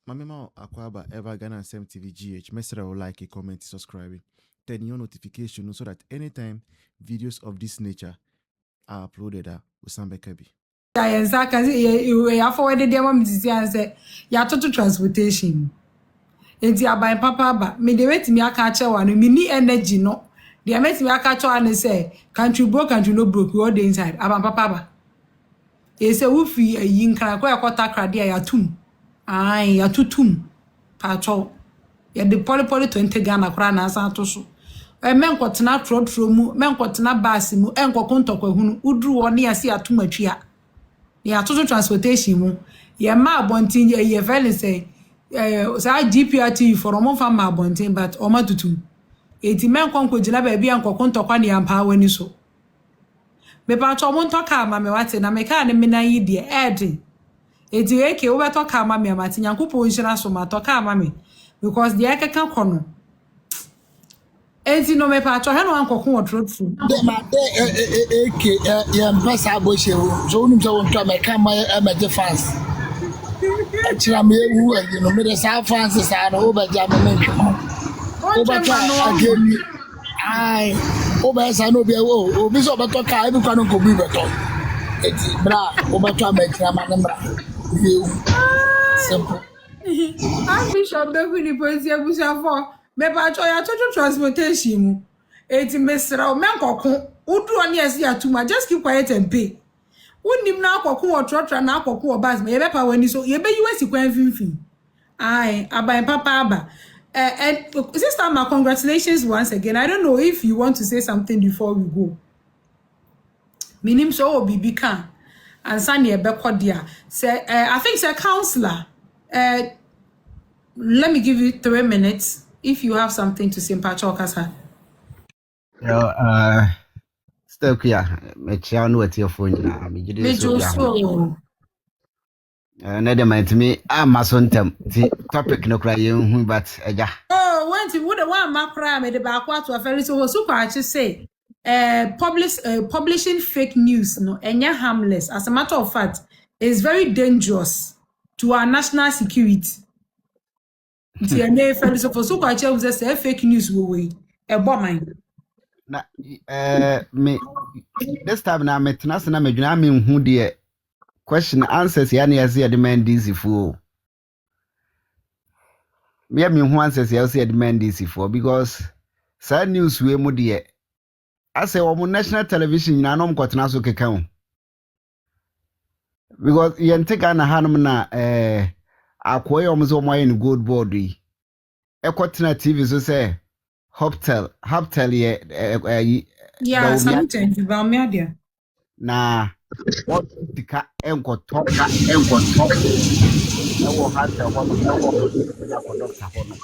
Mamema Akwaba Ever Ghana and Sem TV GH. Mesra will like, comment, subscribe. Turn your notification so that anytime videos of this nature are uploaded, Usambekabi. I forwarded them on and say, ya to transportation. Enti aban papa ba me de wetimi aka che wa no me ni energy no de metimi aka che wa ne say country broke country no broke all the inside aban papa ba e say wo fi ayi nkran ko yakota krade ya tum ai ya tutum pa cho ya de poli 20 Ghana kra na asa to so e men kwotena tro mu men kwotena bus mu enkoko ntokwa hunu udru wo ne ya si atum atwia ya to transportation mu ya ma abontin ye fele say sa GPRT for omo fa ma bonten but omo tutu eti men kon ko gina ba bia nkoko ntokwa ne ampa wani so me pa to omo ntoka ma me wate na me ka ne me na yi de edi eti eke wo beto ka ma me amati nyankopo nhira so ma to ka ma me because the ekeka kono eti no me pa to he no ankoko wotrofu de ma de eke ya mpesa bo shewu so unu so won to me ka ma defense achira me ewu e no me de sa fans sa no o ba ja me nka o ba ta ageni ai o ba sa no bi o bi so ba to ka e bi kwa no ko bi beto eti bra o ba to ma tira ma na simple Bishop Beverly Poesia Busafo me pa cho ya to transportation mu eti mesra o men kokko udu oni esi atuma just keep quiet and pay unim na akoko wo trotra na akoko wo bas me ye be pa wani so ye be US kwan finfin ai aban papa aba and sister ma congratulations once again. I don't know if you want to say something before we go. Minim so obi bi kan ansa ne be kodia say I think say counselor let me give you 3 minutes if you have something to say Pacho Kasa. Still here. Me chia no at your phone na me jide so. Na dem antimi amasontem ti topic no kra yen but eja. Oh, when you would one macra me the back to a very so super I just say publishing fake news no enya harmless. As a matter of fact, it's very dangerous to our national security. So super I just say fake news we a bomb. Na me this time na me tena se na me dwuna me hu de question answers ya na ya se demand this for me hu answers ya se demand this for because sad news we mu de I say omo national television na no mkotena so keka because yente Ghana hanum na akoye omo so omo yin gold board yi ekotena TV so say Hoptel ye yeah something about media na what tika enko top ewo hata hono ewo doctor hono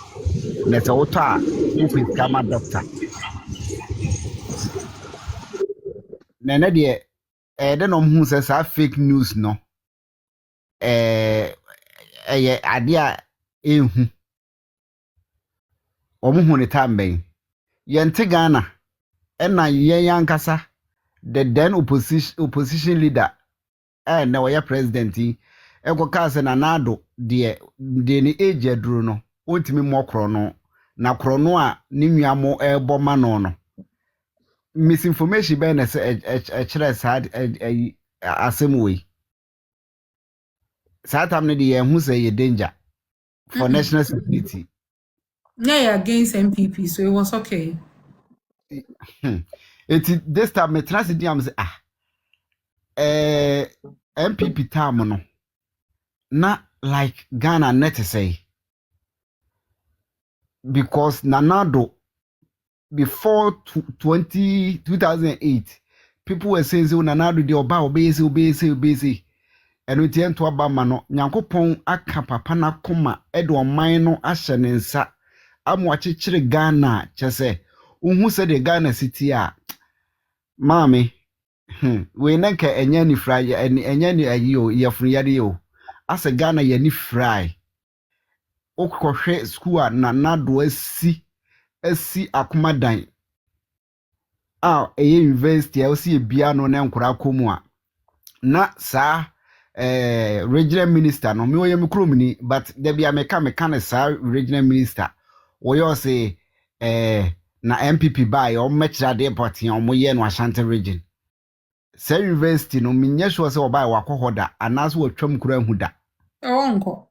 na se woto a if kama doctor na de de no hu se sa fake news no eye ade a ehu omuhu ne tamben yente Ghana na yen yankasa the then opposition leader na waya president yi ekoka se na nado de ni age aduru no ontimi mokro no na kro no a ne nuamo ebo ma no misinformation be na se kire sad assembly satam ne de hu say ye danger for national security. Yeah, against NPP, so it was okay. This time me trust the am say NPP time no na like Ghana net say because Nanado before 2008 people were saying so Nanado the oba obese and we tend to aba ma no Nyankopon aka papa na koma edo man no ahye ne nsa amwa chechire Ghana chese unhu se de Ghana city a mami we nanka enya ni fry enya ni ayo yefun yade yo ase Ghana ye ni fry okwohwe school a Nanado asi akomadan a eye university a osi ebia no na nkura komu a na saa regional minister no me oyem kromni but there be ameka meka sa regional minister wo yo say na NPP buy o mechra de party o moye no Ashanti region say university no menye sure say obai wakohoda anaso watwam kura huda onko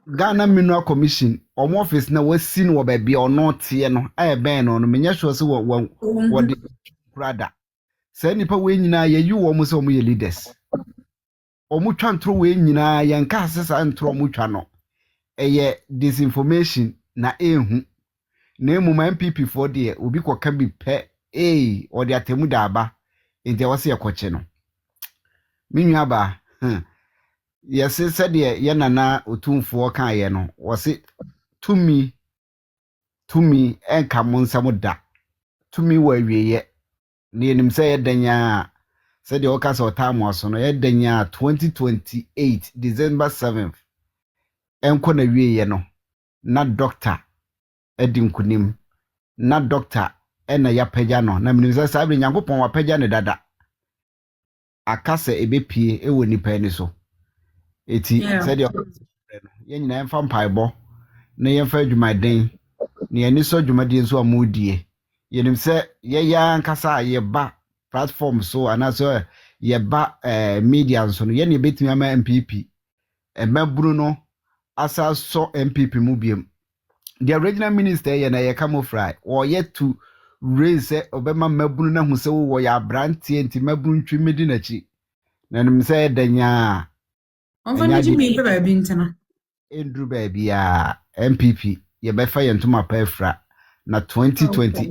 Ghana Mineral Commission omo office na wasi no ba bia ono tie no ben no menye sure say wo de brother say nipa we nyina ye yi wo mo say omo ye leaders omo twa ntro we nyina ye nka asesa ntro omo twa no eye disinformation na ehu na emu MPP for de obi koka bi pe o de atemu da aba enti wose ye koche no minwa ba yesi said ye nana otumfo kan ye no wose tumi enka monsam da tumi wa wieye na enim say ye danya said ye oka so time aso no ye danya 2028 December 7th enko na wieye no na doctor edinkunim na doctor ena ya pagya no na menim say sabe nyankopon wa pagya ne dada akase ebepie ewo nipa ni so eti said ye nyina emfa mpaebo na yemfa adwumaden na yeni so adwumaden so amudie yenim say ye ya nkasa ye ba platform so anaso ye ba media so no ye ne betimi ama MPP emaburu no asa so MPP mu biem the original minister ye na ye camouflage or yet to raise obema mabunu na hu se wo ya brantie enti mabunu ntwi medi na chi na nim say danya onfa ni mi pe ba bi ntena endru ba bia MPP ye be fa ye ntoma pa efra na 2020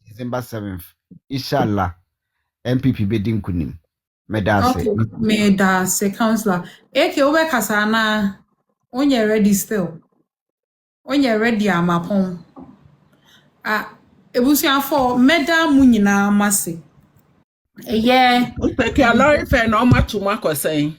December 7th inshallah MPP be din kunim medase medase councillor eke obe kasa na onye ready still onye ready amapon ebusuafo meda mu nyina amase eye Peki alori fe na omatuma kosen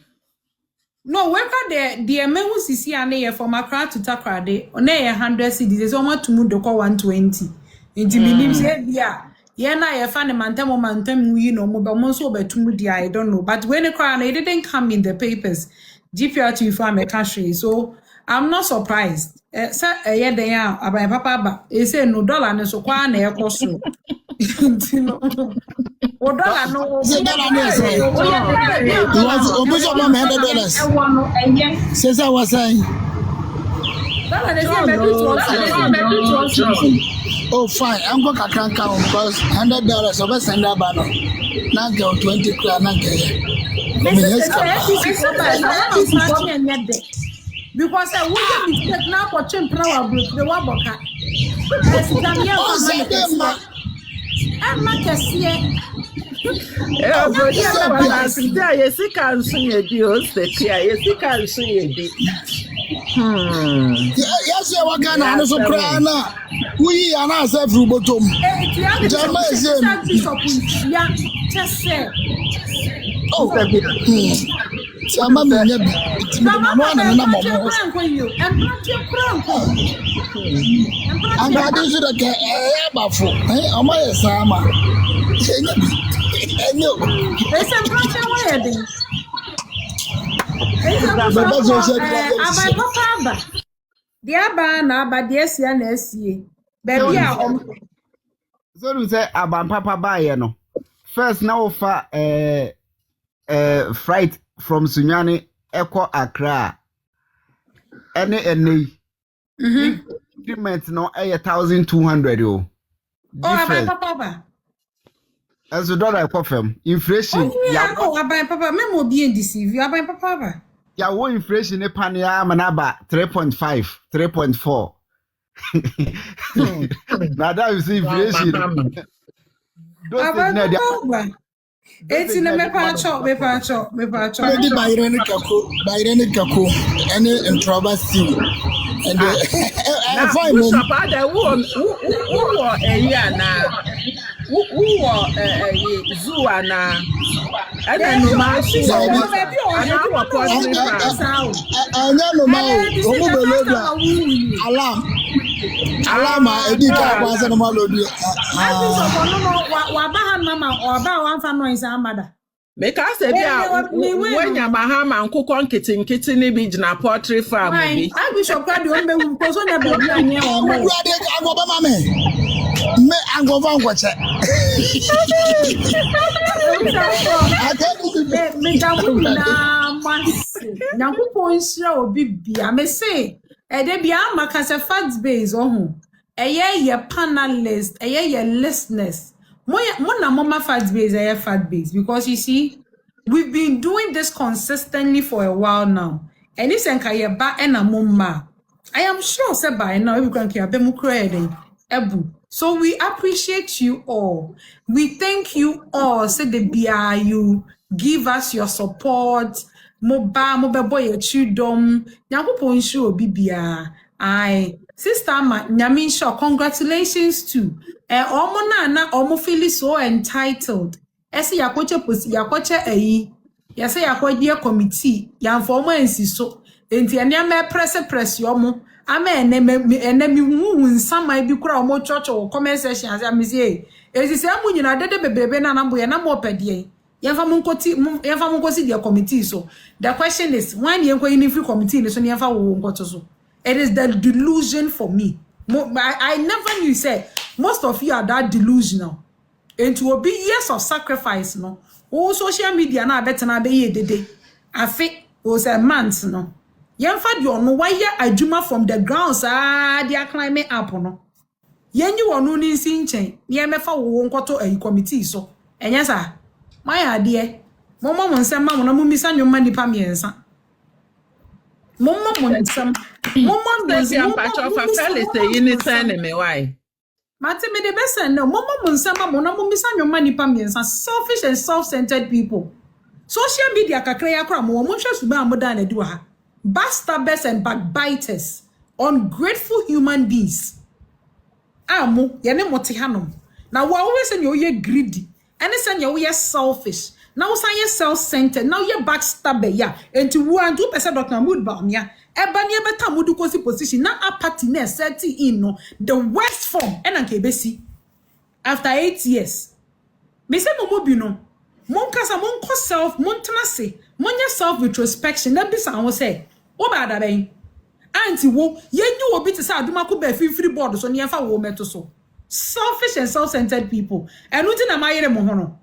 no weka de mehu sisi ane ye from Accra to Takrade na ye 100 cedis so omatumu de ko 120 nti minim se bia ye na ye fa ne mantem yi no mo be mo so obetumu dia I don't know but when it didn't come in the papers GPR2 for American so I'm not surprised say ye den ya aban papa ba e say no dollar ne so kwa na e koso nti no o dollar no Say dollar no say. You want obuso ma $100. Say say what say? dollar dey say Oh fine, I'm going to crank out because $100 over send that banner. Now get 20 kra na get. Because I wouldn't be taken now for power group the waboka. I'm not a seer. Yesika nso yedi o sepia yesika nso yedi yes you wa Ghana no so kra na we ana say fru bottom jama say ya just say oh sama me nya bi no na na mo anga dey so da ke bafo ama sama enyo ese mprache wa yede aba papa aba dia ba na aba dia sia na asie baby a so you say aban papa bae no first now offer flight from Sunyani Eko Accra any increment no 1,200 yo aban papa ba as the dollar confirm inflation ya aban papa me mo bi deceive aban papa ba ya wo inflation ne pan ya manaba 3.5 3.4 now that you see inflation aban papa eti na me pa cho di bayre ni kako any controversy and fine mo sabada wo eya na wo zuwa na ana no ma so ana wo ko ni anya no ma o mo belodo alarm edi ka kwa se no ma lodi wa ba ha mama o ba wa fa noise amada Because if you when your Mahama and cook on kitten ni be na poultry farm be. I wish you proud you me because on the baby and Ewuradi agoba mame. Me agoba ngwache. me jamu na masi. Nyankopon hira obi bia me say e de bia maka se fact base ohun. Eye ye panelist, eye ye listeners. Mo na mama fact base, eye fact base because you see we've been doing this consistently for a while now. And it's enkaye ba ena mumma. I am sure say by now we can keep them credit. Ebu. So we appreciate you all. We thank you all. Say the BIU. Give us your support. Moba boy your chudom. Nyankopon show bibia. Aye. Sister Ma Nyamin Shaw, congratulations to Omo na Omo feel so entitled. Ese yakoche yase yakodie committee yamfo mo ensiso enti ene me press yomo ama ene mi hu nsama bi kura omo church or comment section as am say esise amu nyina dede bebrebe na nambo ye na mo pedie yamfa mo nkosi dia committee so the question is when you go in free committee so yamfa wo nkoto so it is the delusion for me. I never knew say most of you are that delusional. And to be years of sacrifice, no. All social media na better na be ye dede. Afi was a month, no. Yemfa di ono why ye adwuma from the ground sa dia climbing up no. Yenyi wonu ni nsinchen. Ye mefa wo nkoto committee so. Enya sa. My ade. Momo monsem ma mo na mumisa nyoma nipa miensa. Momo monsem. Momo monsem pa chofa fele say yini send me why. Mate me the best no momo monsema mo na mumisa nyoma nipa miensa selfish and self-centered people. Social media kakra ya kra mo hwe suba amoda na di wa ha. Backstabbers and backbiters, ungrateful human beings. Amo ye ne mote hanom. Na wo always say you ye greedy. Any say you ye selfish. Now say you self-centered. Now you backstabber ya. Enti wo andu pese Dr. Mood ba mia. Eba ni ebeta mudu kosi position na apathy na set in no the worst form and anke besi after 8 years. Me say mo bi no. Mon kasa mon ko self mon tenase. Mon ya self retrospection na bisa ho say wo ba da ben. Anti wo yenyi obi te say aduma ko ba free board so ne yemfa wo meto so. Selfish and self-centered people. Enunti na mayere mo ho no.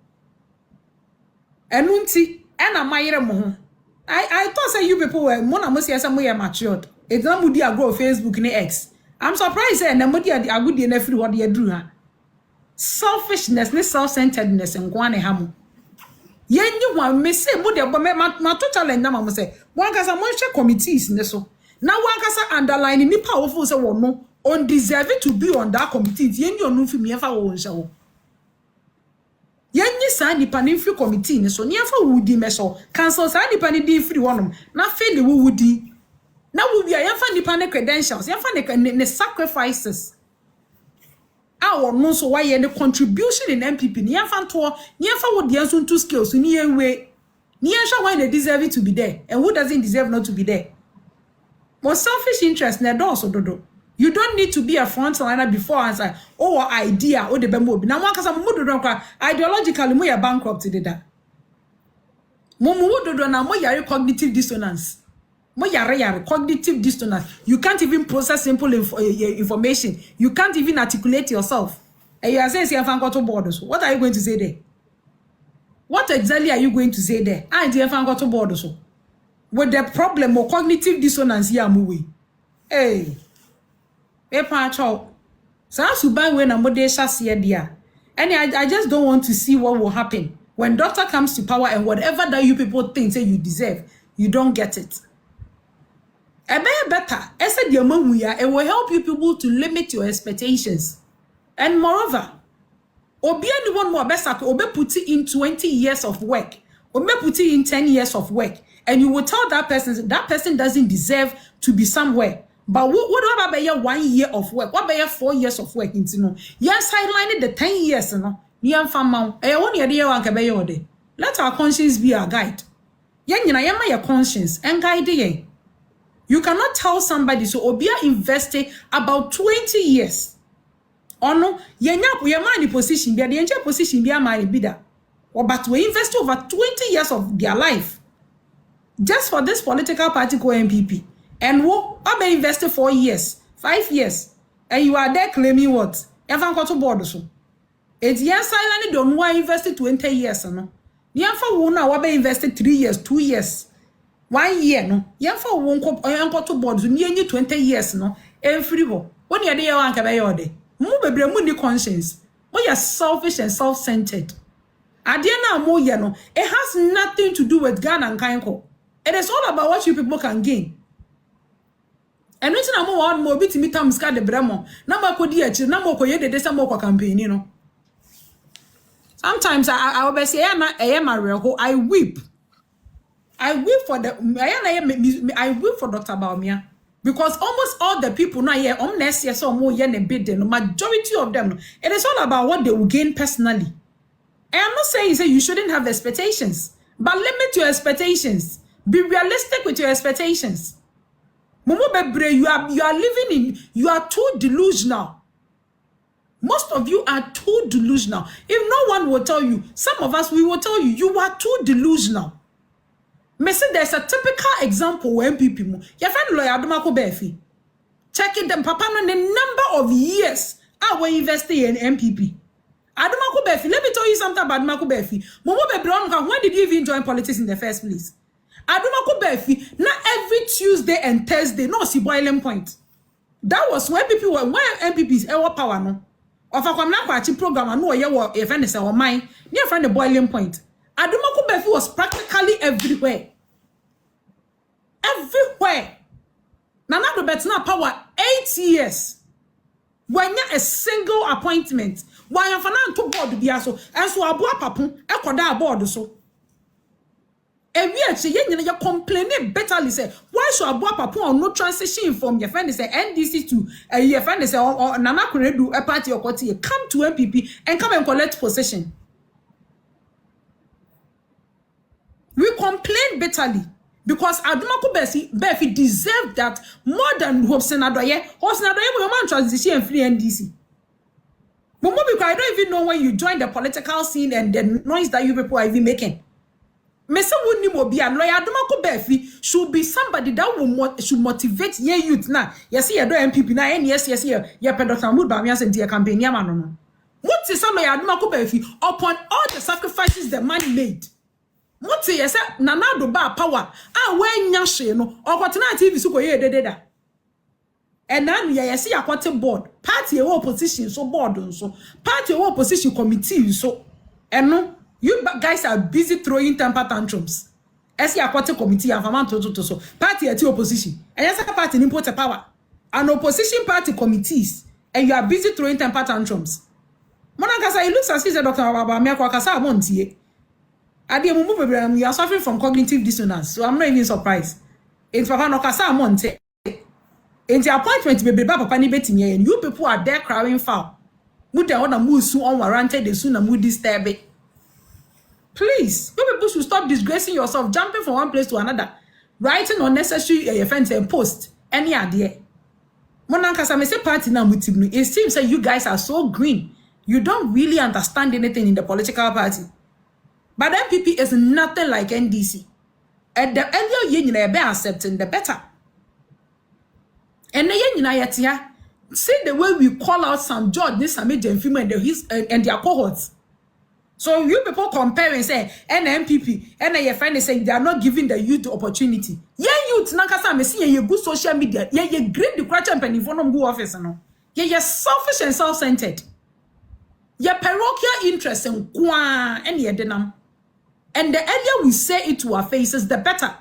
Enunti na mayere mo ho. I thought say you people were mona mo say some way matured. It's not mudi agro Facebook ni X. I'm surprised say na mudi agudi na free what they do ha. Selfishness, ni self-centeredness nkwa ne ha mo. Yenyi wan me say mo de ma to challenge na mo say wan kasa mo hwe committees ne so. Na wan kasa underline ni powerful say wo no undeserved to be on that committee. Yenyi onu fi me fa wo nsa wo. Yenyi sa nipa ni free committee ni so niafa wudi meso cancel sa nipa ni di free wonom na fe de wudi na wo bia yemfa nipa ne credentials yemfa ne sacrifices our no so why the contribution in NPP ni yemfa to yemfa wo de so two skills ni yenwe ni yensha why they deserve to be there and who doesn't deserve not to be there. More selfish interest na do so dodo. You don't need to be a frontliner before answer. Oh, idea, oh, the bemo. Now, one kasa mumu do kwa ideologically mo ya bankrupt today da. Mumu do na mo yare cognitive dissonance. Mo yare cognitive dissonance. You can't even process simple information. You can't even articulate yourself. And you are saying you have to board. So what are you going to say there? What exactly are you going to say there? And you have to board. So with the problem of cognitive dissonance here, muwe. Hey. So as you buy when I'm and I just don't want to see what will happen when doctor comes to power and whatever that you people think say you deserve, you don't get it. Better, it will help you people to limit your expectations. And moreover, obi anyone more best obe put it in 20 years of work, obe put it in 10 years of work, and you will tell that person doesn't deserve to be somewhere. But what about your 1 year of work? What about your 4 years of work? No, yes, sidelining the 10 years. No, let our conscience be our guide. Your conscience and guide ye. You cannot tell somebody so Obia invested about 20 years. Or no, your money position be the position be a money bidder. but we invest over 20 years of their life just for this political party called NPP. And what I been invested 4 years, 5 years, and you are there claiming what? Ever got to board so. It's yes, silently don't want invested 20 years, no. Yamfa won now been invested 3 years, 2 years, 1 year, no. Yamfa won got to board so nearly 20 years, no. Every go. When you're there, one can be your day. Move a brain conscience. When you're selfish and self-centered. Adiana mo no. It has nothing to do with Ghana and Kainko. It is all about what you people can gain. And when I'm one more bit to meet them, scar the bremo. Number could ye, number could ye the Desamoko campaign, you know. Sometimes I will say, I am a real. I weep. I weep for I weep for Dr. Baumia. Because almost all the people now here, next year, so more yen a bit, the majority of them, it is all about what they will gain personally. And I'm not saying you shouldn't have expectations, but limit your expectations. Be realistic with your expectations. Momo Bebre, you are living in, you are too delusional. Most of you are too delusional. If no one will tell you, some of us, we will tell you, you are too delusional. Me say there's a typical example when people, your friend lawyer Adumako Befi, checking them, papa, no the number of years I will invest in NPP. Adumako Befi, let me tell you something about Adumako Befi. Momo Bebre, when did you even join politics in the first place? Adumako Befi, not every Tuesday and Thursday, no, see boiling point. That was when people were, when MPPs ever power, no. Of a community program, no, you were a friend, or mine, near friend the boiling point. Adumako Befi was practically everywhere. Everywhere. Nana do better power 8 years. When you a single appointment, why you finan to board biya so, and so abua papun, e koda board so. And we actually you complaining bitterly say, why should abua papun or no transition from your friend say NDC to your friend say or Nana Kuredu a party or Koti, come to NPP and come and collect possession. We complain bitterly because Adumako Befi deserved that more than Hobson Adoye. Hobson Adoye will man transition and free NDC. But more because I don't even know when you join the political scene and the noise that you people are even making. Mesa wouldn't mo be and lawyer Adumako Befi should be somebody that should motivate your youth now. Yes, you do MPP now, and yes, you Dr. Mood Bamias and dear campaign. No. What is lawyer Adumako Befi upon all the sacrifices the man made? What say yes, Nana do ba power. When nyashe no, or what na TV so go ye de. And now you see a quarter board, party opposition so board so, party opposition committee so, and no, you guys are busy throwing temper tantrums. As a quarter committee and faman to so, party at opposition, and yes, a party import power, and opposition party committees, and you are busy throwing temper tantrums. Monagasa, it looks as if Dr. Babamia Kwakasa Montie. You are suffering from cognitive dissonance, so I'm not even surprised. It's Papa Nokasa Monte. In the appointment, baby, Papa ni betting and you people are there crying foul. Would they want to move soon unwarranted, they soon move disturb it. Please, you people should stop disgracing yourself, jumping from one place to another, writing unnecessary offense and post any idea. Monankasa me say party now with him. It seems that you guys are so green. You don't really understand anything in the political party. But NPP is nothing like NDC. And the earlier you be accepting, the better. And the see the way we call out some George, this Samid and Fima and their cohorts. So you people compare and say, NPP, and your friend is saying they are not giving the youth the opportunity. Yeah, youth, Nankasa, me see you good social media. Yeah, you great the crutch and penny for no good office. Yeah, you're selfish and self-centered. Your parochial interest in Kwa and your denam. And the earlier we say it to our faces, the better.